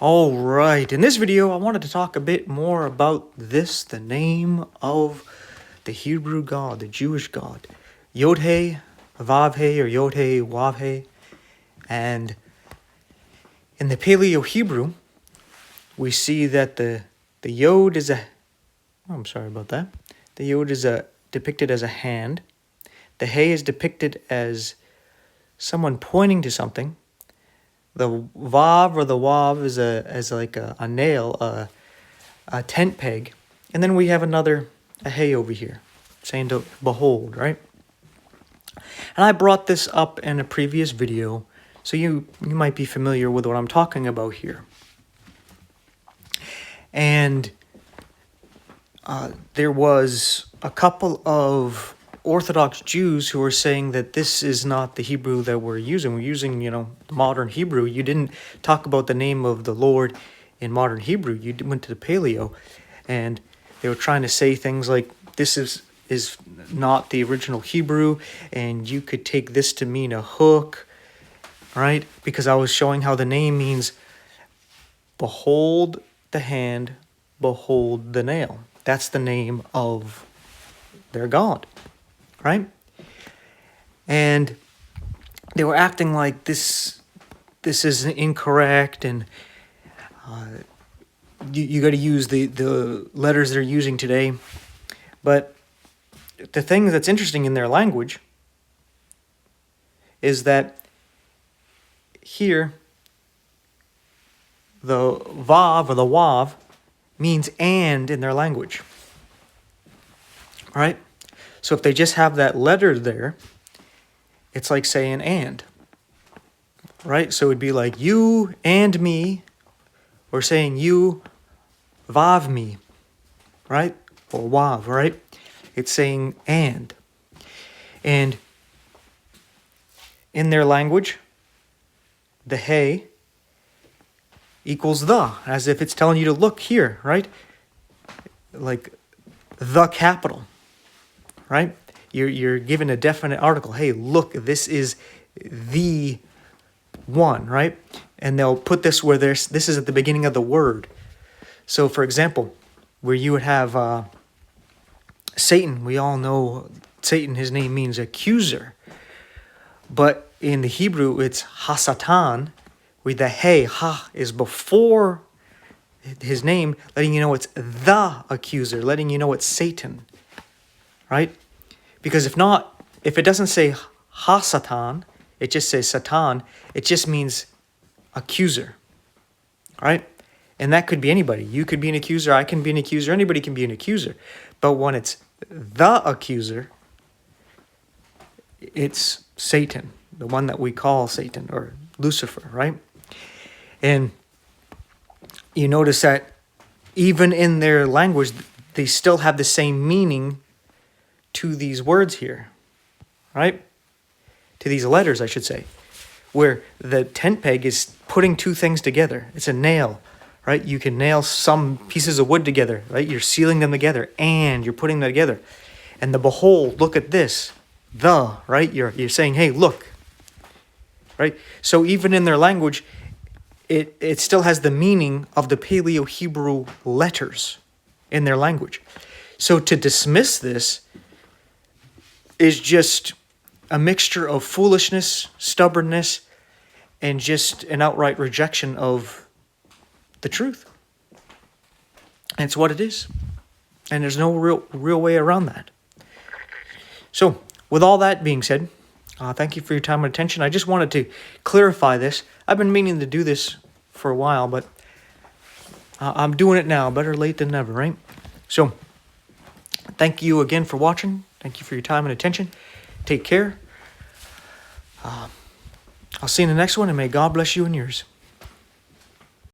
All right, in this video, I wanted to talk a bit more about this, the name of the Hebrew God, the Jewish God, Yod-He, Vav-He, or Yod-He, Wav-He. And in the Paleo-Hebrew, we see that the Yod is I'm sorry about that. The Yod is depicted as a hand. The He is depicted as someone pointing to something. The Vav or the Wav is as like a nail, a tent peg. And then we have a He over here, saying to behold, right? And I brought this up in a previous video, so you might be familiar with what I'm talking about here. And there was a couple of Orthodox Jews who were saying that this is not the Hebrew that we're using. We're using, modern Hebrew. You didn't talk about the name of the Lord in modern Hebrew. You went to the Paleo, and they were trying to say things like, this is not the original Hebrew, and you could take this to mean a hook, right? Because I was showing how the name means, behold the hand, behold the nail. That's the name of their God, right? And they were acting like this is incorrect, and you got to use the letters they're using today. But the thing that's interesting in their language is that here, the Vav or the Wav means and in their language, right? So if they just have that letter there, it's like saying and, right? So it'd be like you and me, or saying you Vav me, right? Or Wav, right? It's saying and. And in their language, the He equals the, as if it's telling you to look here, right? Like the capital, right? You're given a definite article. Hey, look, this is the one, right? And they'll put this where this is at the beginning of the word. So, for example, where you would have Satan, we all know Satan, his name means accuser. But in the Hebrew, it's Hasatan, where the He, Ha, is before his name, letting you know it's the accuser, letting you know it's Satan, right? Because if it doesn't say Ha-Satan, it just says Satan, it just means accuser, right? And that could be anybody. You could be an accuser, I can be an accuser, anybody can be an accuser. But when it's the accuser, it's Satan, the one that we call Satan, or Lucifer, right? And you notice that even in their language, they still have the same meaning to these words here, right? To these letters, I should say, where the tent peg is putting two things together. It's a nail, right? You can nail some pieces of wood together, right? You're sealing them together, and you're putting them together. And the behold, look at this, the, right? You're saying, hey, look, right? So even in their language, it still has the meaning of the Paleo-Hebrew letters in their language. So to dismiss this is just a mixture of foolishness, stubbornness, and just an outright rejection of the truth. And it's what it is. And there's no real way around that. So with all that being said, thank you for your time and attention. I just wanted to clarify this. I've been meaning to do this for a while, but I'm doing it now. Better late than never, right? So, thank you again for watching. Thank you for your time and attention. Take care. I'll see you in the next one, and may God bless you and yours.